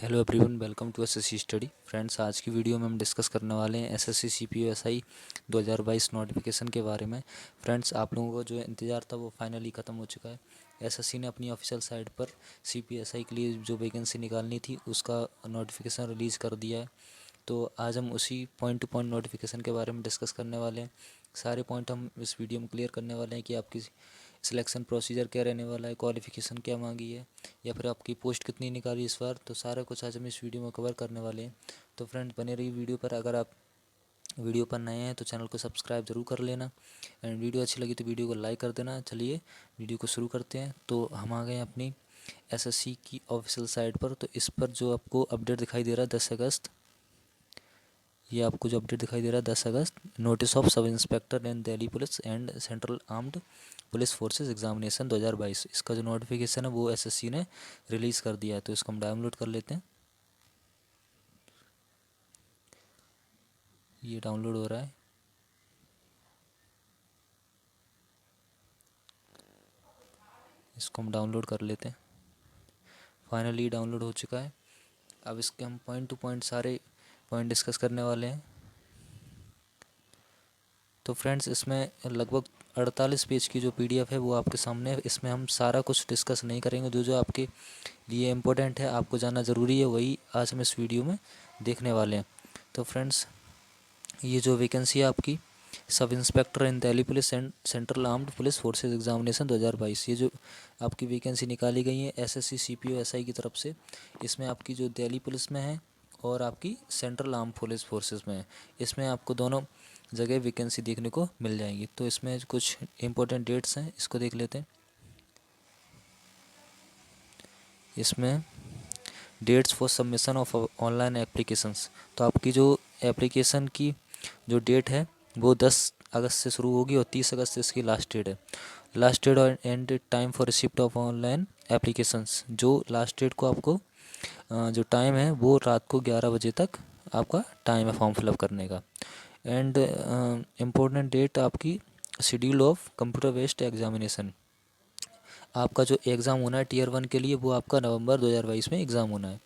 Hello everyone, welcome to SSC study. Friends, आज की video में हम डिस्कस करने वाले हैं एसएससी सीपीयू एसआई 2022 नोटिफिकेशन के बारे में। फ्रेंड्स, आप लोगों को जो इंतज़ार था वो फाइनली ख़त्म हो चुका है। एसएससी ने अपनी ऑफिशियल साइट पर सीपीयू एसआई के लिए जो वैकेंसी निकालनी थी उसका नोटिफिकेशन रिलीज़ कर दिया है। तो आज हम उसी पॉइंट टू पॉइंट नोटिफिकेशन के बारे में डिस्कस करने वाले हैं। सारे पॉइंट हम इस वीडियो में क्लियर करने वाले हैं कि आपकी सिलेक्शन प्रोसीजर क्या रहने वाला है, क्वालिफ़िकेशन क्या मांगी है, या फिर आपकी पोस्ट कितनी निकाली इस बार। तो सारा कुछ आज हम इस वीडियो में कवर करने वाले हैं। तो फ्रेंड, बने रहिए वीडियो पर। अगर आप वीडियो पर नए हैं तो चैनल को सब्सक्राइब जरूर कर लेना, एंड वीडियो अच्छी लगी तो वीडियो को लाइक कर देना। चलिए वीडियो को शुरू करते हैं। तो हम आ गए हैं अपनी एसएससी की ऑफिशियल साइट पर। तो इस पर जो आपको अपडेट दिखाई दे रहा है 10 अगस्त, ये आपको जो अपडेट दिखाई दे रहा है 10 अगस्त, notice of sub inspector in Delhi police and central armed police forces examination 2022, इसका जो नोटिफिकेशन है वो एसएससी ने रिलीज़ कर दिया है। तो इसको हम डाउनलोड कर लेते हैं। ये डाउनलोड हो रहा है। इसको हम डाउनलोड कर लेते हैं। फाइनली डाउनलोड हो चुका है। अब इसके हम पॉइंट टू पॉइंट सारे पॉइंट डिस्कस करने वाले हैं। तो फ्रेंड्स, इसमें लगभग 48 पेज की जो पीडीएफ है वो आपके सामने है। इसमें हम सारा कुछ डिस्कस नहीं करेंगे। जो जो आपके लिए इम्पोर्टेंट है, आपको जानना ज़रूरी है, वही आज हम इस वीडियो में देखने वाले हैं। तो फ्रेंड्स, ये जो वैकेंसी है आपकी सब inspector in Delhi police and central armed police forces examination 2022, ये जो आपकी वैकेंसी निकाली गई है एसएससी सीपीयू एसआई की तरफ से, इसमें आपकी जो दिल्ली पुलिस में है और आपकी सेंट्रल आर्म पुलिस फोर्सेस में है, इसमें आपको दोनों जगह वैकेंसी देखने को मिल जाएंगी। तो इसमें कुछ इंपॉर्टेंट डेट्स हैं, इसको देख लेते हैं। इसमें dates for submission of online applications, तो आपकी जो एप्लीकेशन की जो डेट है वो 10 अगस्त से शुरू होगी और 30 अगस्त से इसकी लास्ट डेट है। लास्ट डेट और and time for receipt of online applications, जो लास्ट डेट को आपको जो टाइम है वो रात को 11 बजे तक आपका टाइम है फॉर्म फिलअप करने का। एंड इम्पोर्टेंट डेट आपकी schedule of computer based examination, आपका जो एग्ज़ाम होना है टीयर 1 के लिए वो आपका नवंबर 2022 में एग्ज़ाम होना है।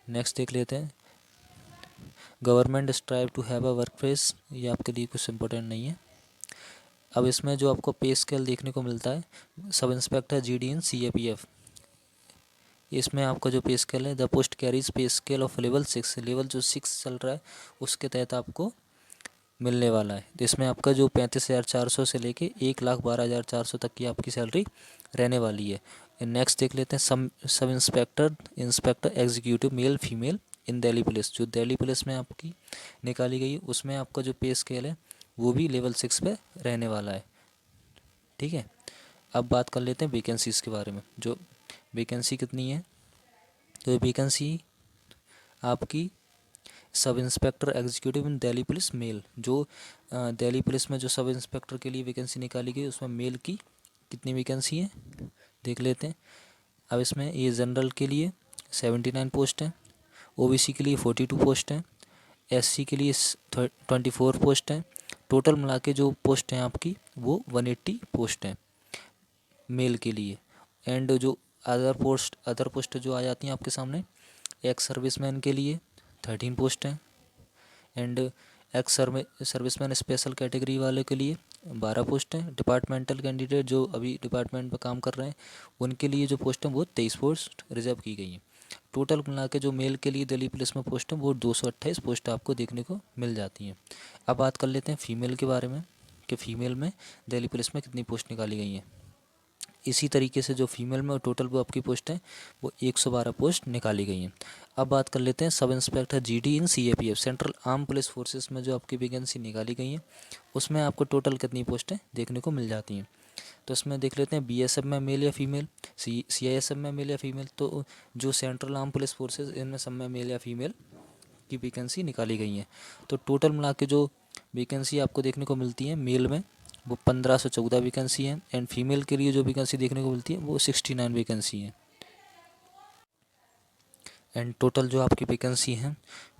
नेक्स्ट देख लेते हैं। Government strive to have a work place, ये आपके लिए कुछ इंपॉर्टेंट नहीं है। अब इसमें जो आपको पे स्केल देखने को मिलता है सब इंस्पेक्टर जीडी इन सीएपीएफ, इसमें आपका जो पे स्केल है द पोस्ट कैरीज पे स्केल ऑफ लेवल 6, लेवल जो 6 चल रहा है उसके तहत आपको मिलने वाला है। तो इसमें आपका जो 35,400 से लेके 1,12,400 तक की आपकी सैलरी रहने वाली है। नेक्स्ट देख लेते हैं sub inspector executive male female इन दिल्ली पुलिस, जो दिल्ली पुलिस में आपकी निकाली गई है उसमें आपका जो पे स्केल है वो भी लेवल 6 पे रहने वाला है। ठीक है, अब बात कर लेते हैं वैकेंसीज़ के बारे में। जो वैकेंसी कितनी है, तो वैकेंसी आपकी सब इंस्पेक्टर एग्जीक्यूटिव इन दिल्ली पुलिस मेल, जो दिल्ली पुलिस में जो सब इंस्पेक्टर के लिए वैकेंसी निकाली गई उसमें मेल की कितनी वैकेंसी है देख लेते हैं। अब इसमें ये जनरल के लिए 79 पोस्ट हैं, ओबीसी के लिए 42 पोस्ट हैं, एससी के लिए 24 पोस्ट हैं। टोटल मिला के जो पोस्ट हैं आपकी वो 180 पोस्ट हैं मेल के लिए। एंड जो अदर पोस्ट जो आ जाती हैं आपके सामने, एक्स सर्विसमैन के लिए 13 पोस्ट हैं, and ex serviceman special category वाले के लिए 12 पोस्ट हैं। डिपार्टमेंटल कैंडिडेट जो अभी डिपार्टमेंट में काम कर रहे हैं उनके लिए जो पोस्ट हैं वो 23 पोस्ट रिजर्व की गई हैं। टोटल मिला के जो मेल के लिए दिल्ली पुलिस में पोस्ट हैं वो 228 पोस्ट आपको देखने को मिल जाती हैं। अब बात कर लेते हैं फीमेल के बारे में कि फ़ीमेल में दिल्ली पुलिस में कितनी पोस्ट निकाली गई हैं। इसी तरीके से जो फीमेल में टोटल वो आपकी पोस्ट है वो 112 पोस्ट निकाली गई हैं। अब बात कर लेते हैं सब इंस्पेक्टर जीडी इन CAPF central arm police forces में जो आपकी वैकेंसी निकाली गई है उसमें आपको टोटल कितनी पोस्टें देखने को मिल जाती हैं। तो इसमें देख लेते हैं बीएसएफ में मेल या फीमेल, सीआईएसएफ में मेल या फीमेल। तो जो सेंट्रल आर्म पुलिस फोर्सेस इनमें सब में मेल या फीमेल की वैकेंसी निकाली गई है। तो टोटल मिला के जो वैकेंसी आपको देखने को मिलती है मेल में वो 1514 वैकेंसी है, एंड फीमेल के लिए जो वैकेंसी देखने को मिलती है वो 69 वैकेंसी है। एंड टोटल जो आपकी वैकेंसी हैं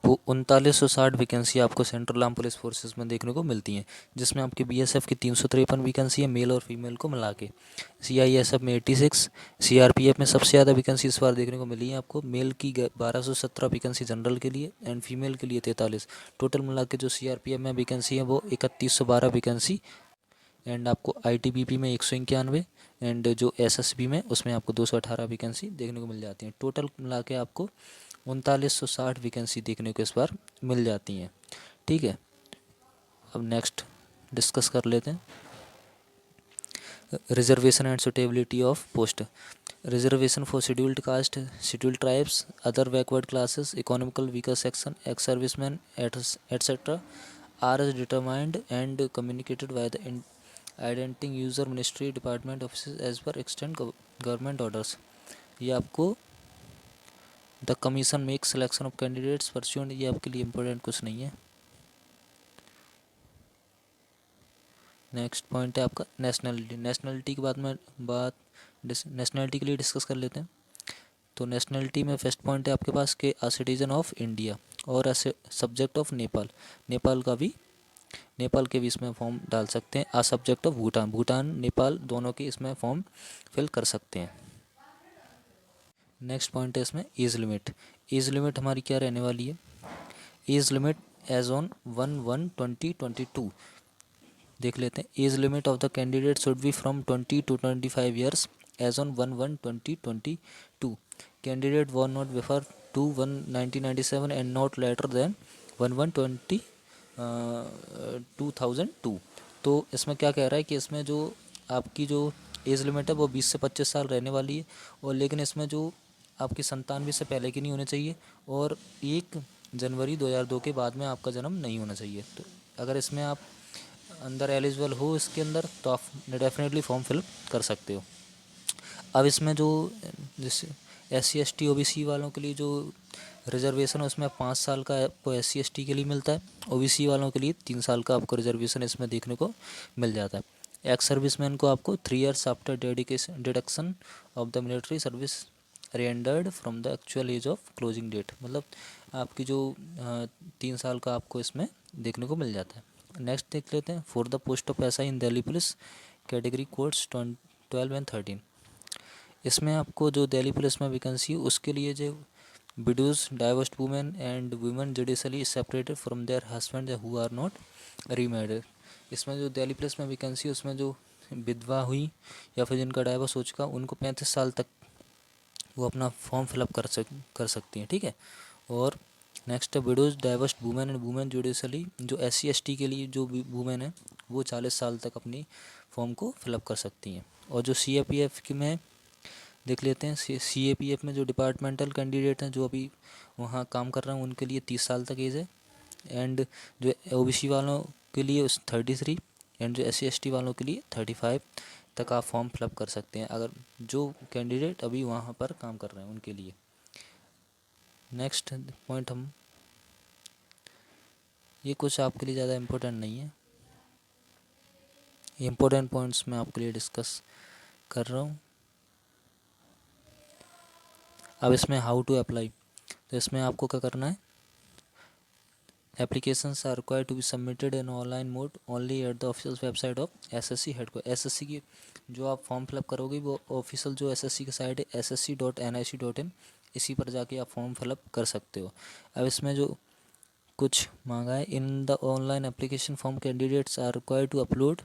वो 3960 वैकेंसी आपको सेंट्रल आर्म पुलिस फोर्सेस में देखने को मिलती हैं, जिसमें आपकी बीएसएफ की 353 वैकेंसी है मेल और फीमेल को मिला के, सीआईएसएफ में 86, सीआरपीएफ में सबसे ज़्यादा वैकेंसी इस बार देखने को मिली है आपको, मेल की 1217 वैकेंसी जनरल के लिए एंड फीमेल के लिए 43। टोटल मिला के जो सीआरपीएफ में वैकेंसी है वो 3112 वैकेंसी, एंड आपको आईटीबीपी में 191 एंड जो एसएसबी में उसमें आपको 218 वैकेंसी देखने को मिल जाती हैं। टोटल मिला के आपको 3960 वैकेंसी देखने को इस बार मिल जाती हैं। ठीक है, अब नेक्स्ट डिस्कस कर लेते हैं reservation and suitability of post. Reservation for scheduled caste, scheduled tribes, other backward classes, economical weaker section, ex serviceman etcetera are is determined and communicated by the identity user ministry department office as per extend government orders. ये आपको the commission make selection of candidates pursuant, ये आपके लिए important कुछ नहीं है। Next point है आपका नेशनलिटी। नेशनलिटी के बाद में नेशनलिटी के लिए डिस्कस कर लेते हैं। तो नेशनलिटी में फर्स्ट पॉइंट है आपके पास कि अ सिटीजन ऑफ इंडिया और a subject of Nepal. Nepal के भी इसमें फॉर्म डाल सकते हैं। A subject of Bhutan, Bhutan Nepal दोनों के इसमें फॉर्म फिल कर सकते हैं। नेक्स्ट पॉइंट है इसमें एज लिमिट। एज लिमिट हमारी क्या रहने वाली है? एज लिमिट एज ऑन 1/1/2022 देख लेते हैं। Age limit of the candidate should be from 20 to 25 years age on 1/1/2022। Candidate वॉर not before 2/1/1997 and not later than 1/1/2002। तो इसमें क्या कह रहा है कि इसमें जो आपकी जो एज लिमिट है वो 20 से 25 साल रहने वाली है, और लेकिन इसमें जो आपकी 97 से पहले की नहीं होनी चाहिए और 1 जनवरी 2002 के बाद में आपका जन्म नहीं होना चाहिए। तो अगर इसमें आप अंदर एलिजिबल हो इसके अंदर तो आप डेफिनेटली फॉर्म फिल कर सकते हो। अब इसमें जो जैसे SC ST OBC वालों के लिए जो रिजर्वेशन है उसमें 5 साल का आपको SC ST के लिए मिलता है, OBC वालों के लिए 3 साल का आपको रिजर्वेशन इसमें देखने को मिल जाता है। एक्स सर्विसमैन को आपको 3 years after deduction of the military service rendered from the actual age of closing date, मतलब आपकी जो 3 साल का आपको इसमें देखने को मिल जाता है। नेक्स्ट देख लेते हैं for the post of SI in Delhi police category codes 12 and 13। इसमें आपको जो दिल्ली पुलिस में वैकेंसी उसके लिए जो widows, divorced women and women judicially separated from their husband who are not remarried. इसमें जो दिल्ली पुलिस में वैकेंसी उसमें जो विधवा हुई या फिर जिनका डाइवर्स हो चुका उनको 35 साल तक वो अपना फॉर्म फिलअप कर सकती हैं। ठीक है, और next widows, divorced women and women judicially, जो SC ST के लिए जो वुमेन है वो 40 साल तक अपनी फॉर्म को फिलअप कर सकती हैं। और जो CAPF की में देख लेते हैं, CAPF में जो डिपार्टमेंटल कैंडिडेट हैं जो अभी वहाँ काम कर रहे हैं उनके लिए 30 साल तक एज है, एंड जो OBC वालों के लिए 33 एंड जो SC ST वालों के लिए 35 तक आप फॉर्म फिलअप कर सकते हैं, अगर जो कैंडिडेट अभी वहाँ पर काम कर रहे हैं उनके लिए। नेक्स्ट पॉइंट हम ये कुछ आपके लिए ज़्यादा इम्पोर्टेंट नहीं है, इम्पोर्टेंट पॉइंट्स मैं आपके लिए डिस्कस कर रहा हूँ। अब इसमें हाउ टू अप्लाई, तो इसमें आपको क्या करना है, applications are required to be submitted in online mode only at the official website of SSC headquarter. SSC की जो आप फॉर्म फिलअप करोगे वो ऑफिशियल जो SSC की साइट है ssc.nic.in, इसी पर जाके आप फॉर्म फिलअप कर सकते हो। अब इसमें जो कुछ मांगा है, in the online application form candidates are required to upload,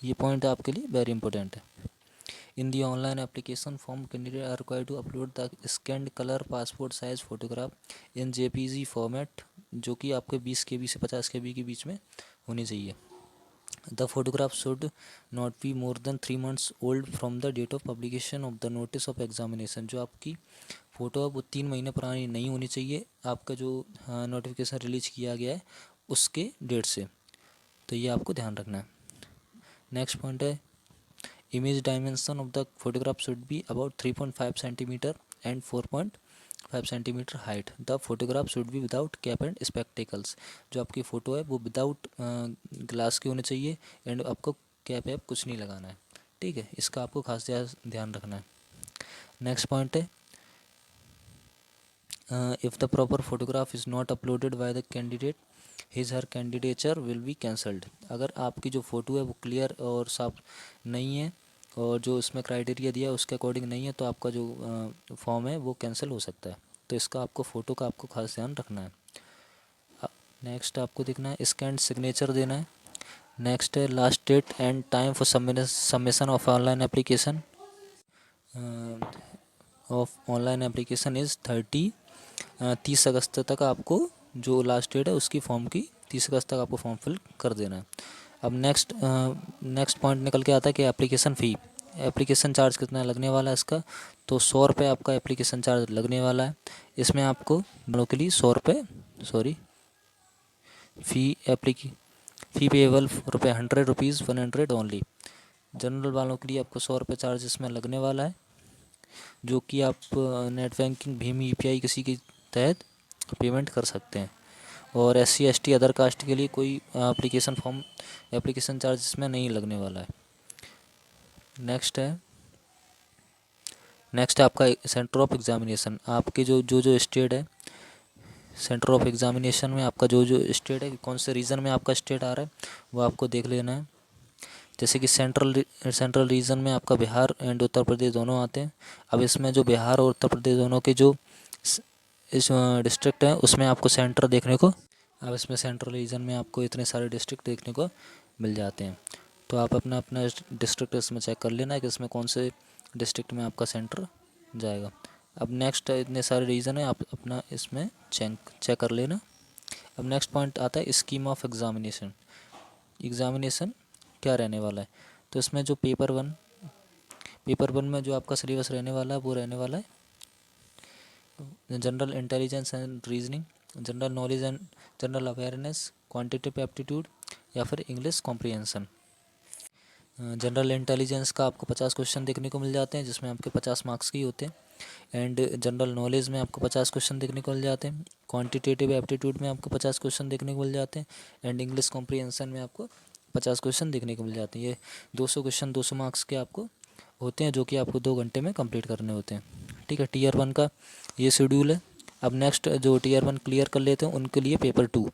ये पॉइंट आपके लिए वेरी इंपॉर्टेंट है। In the online application form candidate are required to upload the scanned colour passport size photograph in JPG format, जो कि आपके 20 KB से 50 KB के बीच में होनी चाहिए। The photograph should not be more than 3 months old from the date of publication of the notice of examination. जो आपकी फ़ोटो है वो 3 महीने पुरानी नहीं होनी चाहिए, आपका जो नोटिफिकेशन रिलीज किया गया है उसके डेट से, तो ये आपको ध्यान रखना है। नेक्स्ट पॉइंट है image dimension of the photograph should be about 3.5 cm and 4.5 cm height. The photograph should be without cap and spectacles. जो आपकी फ़ोटो है वो विदाउट ग्लास की होनी चाहिए एंड आपको कैप कुछ नहीं लगाना है। ठीक है, इसका आपको खास ध्यान रखना है। नेक्स्ट पॉइंट है, if the proper photograph is not uploaded by the candidate his her candidature will be cancelled. अगर आपकी जो फ़ोटो है वो क्लियर और साफ नहीं है और जो इसमें क्राइटेरिया दिया है उसके अकॉर्डिंग नहीं है, तो आपका जो फॉर्म है वो कैंसिल हो सकता है। तो इसका आपको फ़ोटो का आपको खास ध्यान रखना है। नेक्स्ट आपको देखना है, स्कैन सिग्नेचर देना है। नेक्स्ट है, last date and time for submission of online application of online application is 30 अगस्त तक आपको जो लास्ट डेट है उसकी फॉर्म की 30 अगस्त तक आपको फॉर्म फिल कर देना है। अब नेक्स्ट पॉइंट निकल के आता है कि एप्लीकेशन फ़ी, एप्लीकेशन चार्ज कितना लगने वाला है इसका। तो 100 रुपये आपका एप्लीकेशन चार्ज लगने वाला है। इसमें आपको बड़ों के लिए 100 रुपये, सॉरी, फ़ी पेएबल रुपये 100 रुपीज़ 100 ओनली। जनरल वालों के लिए आपको 100 रुपये चार्ज इसमें लगने वाला है, जो कि आप नेट बैंकिंग, भीम UPI किसी के तहत पेमेंट कर सकते हैं। और SC ST अदर कास्ट के लिए कोई एप्लीकेशन चार्ज इसमें नहीं लगने वाला है। नेक्स्ट है आपका सेंटर ऑफ एग्जामिनेशन। आपके जो स्टेट है, सेंटर ऑफ एग्जामिनेशन में आपका जो स्टेट है, कौन से रीजन में आपका स्टेट आ रहा है वो आपको देख लेना है। जैसे कि सेंट्रल रीजन में आपका बिहार एंड उत्तर प्रदेश दोनों आते हैं। अब इसमें जो बिहार और उत्तर प्रदेश दोनों के जो इस डिस्ट्रिक्ट हैं उसमें आपको सेंटर देखने को, अब इसमें सेंट्रल रीजन में आपको इतने सारे डिस्ट्रिक्ट देखने को मिल जाते हैं। तो आप अपना अपना डिस्ट्रिक्ट इसमें चेक कर लेना है कि इसमें कौन से डिस्ट्रिक्ट में आपका सेंटर जाएगा। अब नेक्स्ट इतने सारे रीज़न है, आप अपना इसमें चेक कर लेना। अब नेक्स्ट पॉइंट आता है स्कीम ऑफ एग्जामिनेशन क्या रहने वाला है। तो इसमें जो पेपर वन में जो आपका सिलेबस रहने वाला है वो रहने वाला है general intelligence and reasoning, general knowledge and general awareness, quantitative aptitude या फिर इंग्लिश कॉम्प्रिहेंशन। जनरल इंटेलिजेंस का आपको 50 क्वेश्चन देखने को मिल जाते हैं, जिसमें आपके 50 मार्क्स के ही होते हैं। एंड जनरल नॉलेज में आपको 50 क्वेश्चन देखने को मिल जाते हैं। क्वांटिटेटिव एप्टीट्यूड में आपको 50 क्वेश्चन देखने को मिल जाते हैं। एंड इंग्लिश कॉम्प्रिहेंशन में आपको 50 क्वेश्चन देखने को मिल जाते हैं। ये 200 क्वेश्चन 200 मार्क्स के आपको होते हैं, जो कि आपको 2 घंटे में कंप्लीट करने होते हैं। ठीक है, Tier 1 का ये शेड्यूल है। अब नेक्स्ट जो Tier 1 क्लियर कर लेते हैं उनके लिए पेपर 2।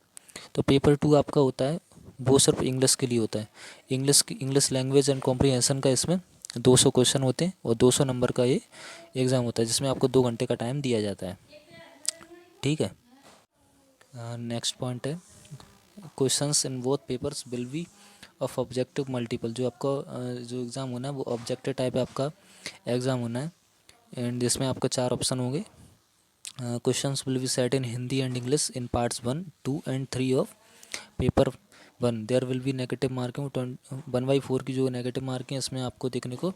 तो पेपर 2 आपका होता है, वो सिर्फ इंग्लिश के लिए होता है। इंग्लिश लैंग्वेज एंड कॉम्प्रिहेंशन का इसमें 200 क्वेश्चन होते हैं और 200 नंबर का ये एग्ज़ाम होता है, जिसमें आपको 2 घंटे का टाइम दिया जाता है। ठीक है, नेक्स्ट पॉइंट है, questions in both papers will be of objective multiple. जो आपका जो एग्ज़ाम होना है वो ऑब्जेक्टिव टाइप आपका एग्ज़ाम होना है। एंड जिसमें आपका 4 ऑप्शन होंगे। Questions will be set in Hindi and English in parts 1, 2 and 3 of paper 1। There will be negative marking 1/4 की जो नेगेटिव मार्किंग इसमें आपको देखने को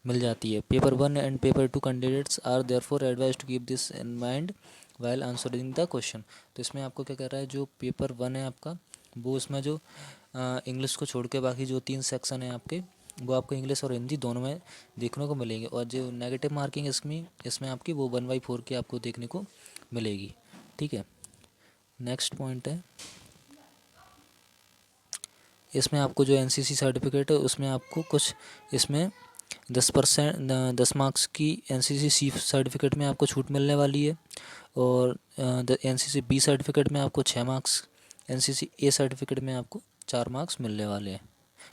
मिल जाती है। Paper 1 and paper 2 candidates are therefore advise to keep this in mind while answering the question. तो इसमें आपको क्या कह रहा है, जो पेपर 1 है आपका, वो इसमें जो इंग्लिश को छोड़ के बाकी जो 3 सेक्शन है आपके, वो आपको इंग्लिश और हिंदी दोनों में देखने को मिलेंगे। और जो नेगेटिव मार्किंग इसमें आपकी वो 1/4 की आपको देखने को मिलेगी। ठीक है, नेक्स्ट पॉइंट है, इसमें आपको जो NCC सर्टिफिकेट है उसमें आपको कुछ इसमें 10 मार्क्स की NCC C सर्टिफिकेट में आपको छूट मिलने वाली है। और NCC B सर्टिफिकेट में आपको 6 मार्क्स, NCC A सर्टिफिकेट में आपको 4 मार्क्स मिलने वाले हैं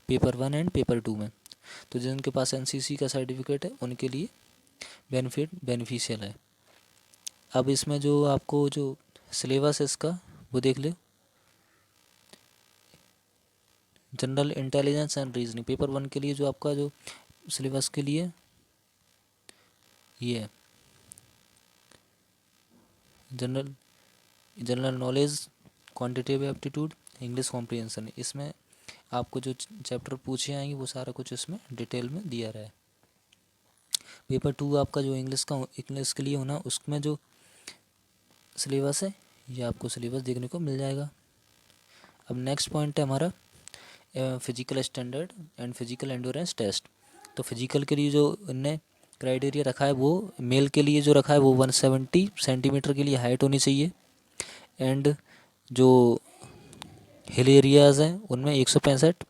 पेपर 1 एंड पेपर 2 में। तो जिनके पास NCC का सर्टिफिकेट है उनके लिए बेनिफिशियल है। अब इसमें जो आपको जो सिलेबस है इसका वो देख लो। General intelligence and reasoning paper 1 के लिए जो आपका जो सिलेबस के लिए ये है general knowledge, quantitative aptitude, English comprehension. इसमें आपको जो चैप्टर पूछे आएंगे वो सारा कुछ इसमें डिटेल में दिया रहा है। पेपर 2 आपका जो इंग्लिश के लिए होना, उसमें जो सिलेबस है ये आपको सिलेबस देखने को मिल जाएगा। अब नेक्स्ट पॉइंट है हमारा physical standard and physical endurance test. तो फिजिकल के लिए जो इनने क्राइटेरिया रखा है, वो मेल के लिए जो रखा है वो 170 सेंटीमीटर के लिए हाइट होनी चाहिए। एंड जो हिल एरियाज़ हैं उनमें 165।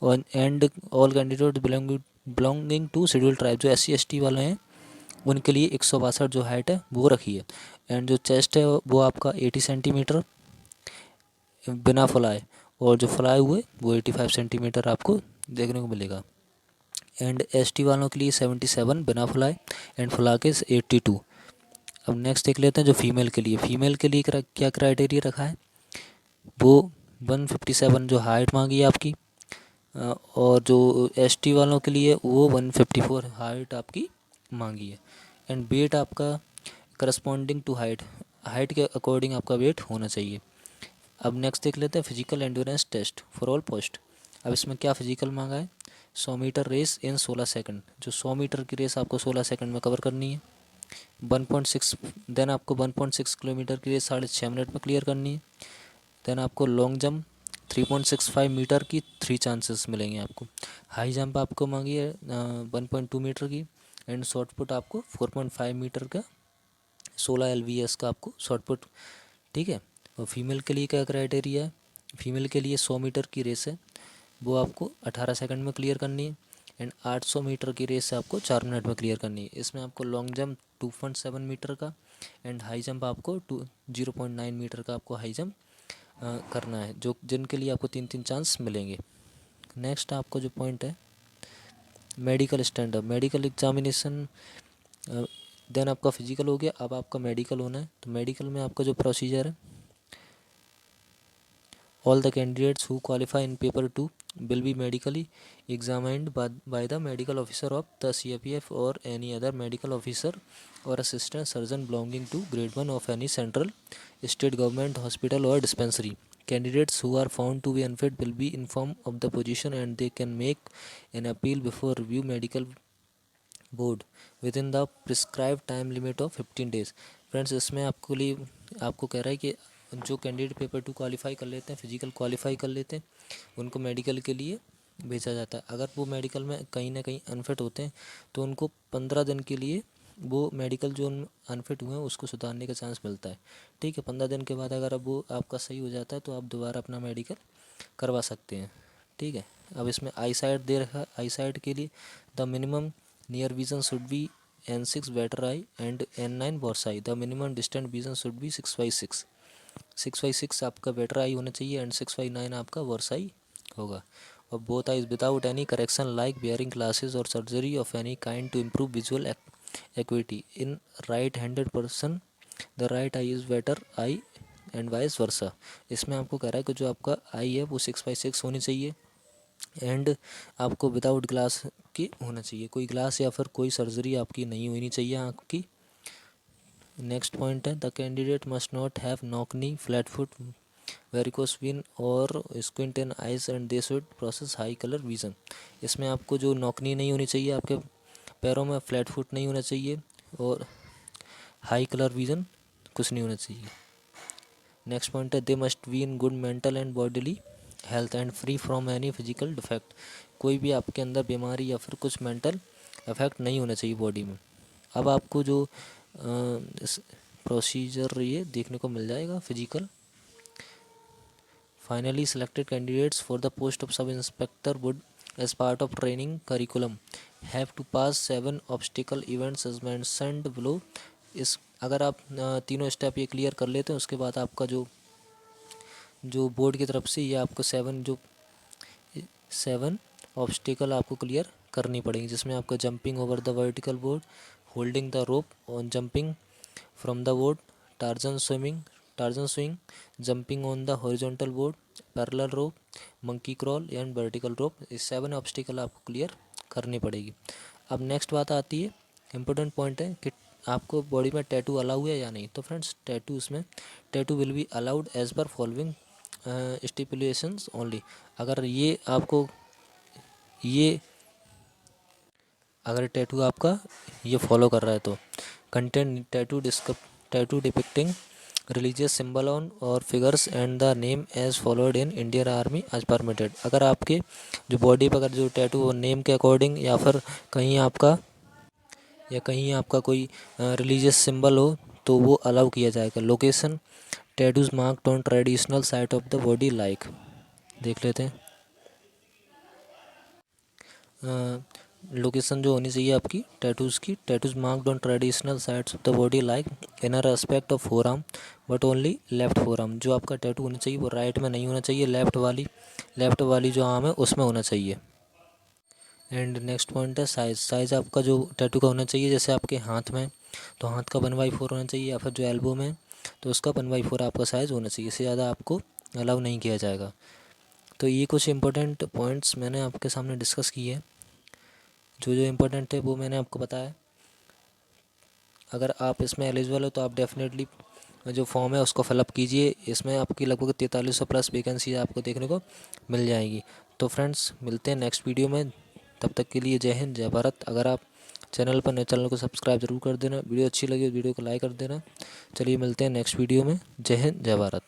और and all candidate belonging to schedule tribe, जो SC ST वाले हैं उनके लिए 162 जो हाइट है वो रखी है। एंड जो चेस्ट है वो आपका 80 सेंटीमीटर बिना फुलाए, और जो फुलाए हुए वो 85 सेंटीमीटर आपको देखने को मिलेगा। एंड ST वालों के लिए 77 बिना फुलाए, एंड फुला के 82। अब नेक्स्ट देख लेते हैं जो फीमेल के लिए। फीमेल के लिए क्या क्राइटेरिया रखा है, वो 157 जो हाइट मांगी है आपकी, और जो ST वालों के लिए वो 154 हाइट आपकी मांगी है। एंड वेट आपका करस्पॉन्डिंग टू हाइट, हाइट के अकॉर्डिंग आपका वेट होना चाहिए। अब नेक्स्ट देख लेते हैं physical endurance test for all post. अब इसमें क्या फिजिकल मांगा है, 100 मीटर रेस इन 16 सेकंड, जो 100 मीटर की रेस आपको 16 सेकंड में कवर करनी है। 1.6 देन आपको 1.6 किलोमीटर की रेस 6.5 मिनट में क्लियर करनी है। देन आपको लॉन्ग जंप 3.65 मीटर की 3 चांसेस मिलेंगे आपको। हाई जंप आपको मांगी है 1.2 मीटर की, एंड शॉर्ट पुट आपको 4.5 मीटर का 16 LVS का आपको शॉर्ट पुट, ठीक है। और फीमेल के लिए क्या क्राइटेरिया है, फीमेल के लिए 100 मीटर की रेस है, वो आपको 18 सेकंड में क्लियर करनी है। एंड 800 मीटर की रेस आपको 4 मिनट में क्लियर करनी है। इसमें आपको लॉन्ग जंप 2.7 मीटर का, एंड हाई जंप आपको 0.9 मीटर का आपको हाई जंप करना है, जो जिनके लिए आपको 3 चांस मिलेंगे। नेक्स्ट आपको जो पॉइंट है medical standard, medical examination. Then आपका फिजिकल हो गया, अब आपका मेडिकल होना है। तो मेडिकल में आपका जो प्रोसीजर है, all the candidates who qualify in paper 2 will be medically examined by the medical officer of the CAPF or any other medical officer or assistant surgeon belonging to grade 1 of any central state government hospital or dispensary. Candidates who are found to be unfit will be informed of the position, and they can make an appeal before review medical board within the prescribed time limit of 15 days. Friends इसमें आपको कह रहा है कि जो candidate paper 2 qualify कर लेते हैं, फिजिकल क्वालिफाई कर लेते हैं, उनको मेडिकल के लिए भेजा जाता है। अगर वो मेडिकल में कहीं ना कहीं अनफिट होते हैं तो उनको 15 दिन के लिए वो मेडिकल जो अनफिट हुए हैं उसको सुधारने का चांस मिलता है, ठीक है। 15 दिन के बाद अगर अब वो आपका सही हो जाता है तो आप दोबारा अपना मेडिकल करवा सकते हैं, ठीक है। अब इसमें आई साइट दे रखा है, आई साइट के लिए the minimum near vision should be N6 better eye and N9 worse eye. The minimum distant vision should be 6/6. 6/6 आपका बेटर आई होना चाहिए, एंड 6/9 आपका वर्स आई होगा। और both eyes without any correction like wearing glasses और surgery of any kind to improve visual acuity in right handed person, the right eye is better eye and vice versa. इसमें आपको कह रहा है कि जो आपका आई है वो 6/6 होनी चाहिए, एंड आपको विदाउट ग्लास की होना चाहिए, कोई ग्लास या फिर कोई सर्जरी आपकी नहीं होनी चाहिए आँख की। नेक्स्ट पॉइंट है the candidate must not have knock knee, flat foot, varicose vein और squint in eyes, and they should process high colour vision. इसमें आपको जो नॉकनी नहीं होनी चाहिए आपके पैरों में, फ्लैट फुट नहीं होना चाहिए, और हाई कलर विजन कुछ नहीं होना चाहिए। नेक्स्ट पॉइंट है they must be in good mental and bodily health and free from any physical defect. कोई भी आपके अंदर बीमारी या फिर कुछ मेंटल इफेक्ट नहीं होना चाहिए बॉडी में। अब आपको जो प्रोसीजर ये देखने को मिल जाएगा physical. Finally selected candidates for the post of sub inspector would, as part of training curriculum, have to pass 7 obstacle events as mentioned below. इस अगर आप तीनों स्टेप ये क्लियर कर लेते हैं उसके बाद आपका जो बोर्ड की तरफ से ये आपको 7 ऑब्स्टिकल आपको क्लियर करनी पड़ेगी, जिसमें आपको jumping over the vertical board, holding the rope on jumping from the board, Tarzan swing, jumping on the horizontal board, parallel rope, monkey crawl and vertical rope. इस 7 ऑब्स्टिकल आपको क्लियर करनी पड़ेगी। अब नेक्स्ट बात आती है, इम्पोर्टेंट पॉइंट है कि आपको बॉडी में टैटू अलाउ है या नहीं। तो friends tattoo will be allowed as per following stipulations only. अगर अगर टैटू आपका ये फॉलो कर रहा है तो content tattoo depicting religious symbol on or figures and the name as followed in Indian army as permitted. अगर आपके जो बॉडी पर अगर जो टैटू नेम के अकॉर्डिंग या कहीं आपका कोई रिलीजियस सिंबल हो तो वो अलाउ किया जाएगा। Location tattoos marked on traditional site of the body like, देख लेते हैं लोकेशन जो होनी चाहिए आपकी टैटूज़ की, tattoos marked on traditional sides of the body like inner aspect of four arm but only left four arm. जो आपका टैटू होना चाहिए वो राइट में नहीं होना चाहिए, लेफ्ट वाली जो आर्म है उसमें होना चाहिए। एंड नेक्स्ट पॉइंट है साइज़। साइज़ आपका जो टैटू का होना चाहिए, जैसे आपके हाथ में तो हाथ का 1/4 होना चाहिए, या फिर जो एल्बो में तो उसका 1/4 आपका साइज़ होना चाहिए, इससे ज़्यादा आपको अलाउ नहीं किया जाएगा। तो ये कुछ इंपॉर्टेंट पॉइंट्स मैंने आपके सामने डिस्कस किए हैं। जो जो इम्पोर्टेंट है वो मैंने आपको बताया। अगर आप इसमें एलिजिबल हो तो आप डेफिनेटली जो फॉर्म है उसको फिलअप कीजिए। इसमें आपकी लगभग 4300 प्लस वैकेंसी आपको देखने को मिल जाएगी। तो फ्रेंड्स मिलते हैं नेक्स्ट वीडियो में, तब तक के लिए जय हिंद जय भारत। अगर आप चैनल पर नए, चैनल को सब्सक्राइब जरूर कर देना। वीडियो अच्छी लगी तो वीडियो को लाइक कर देना। चलिए मिलते हैं नेक्स्ट वीडियो में। जय हिंद जय भारत।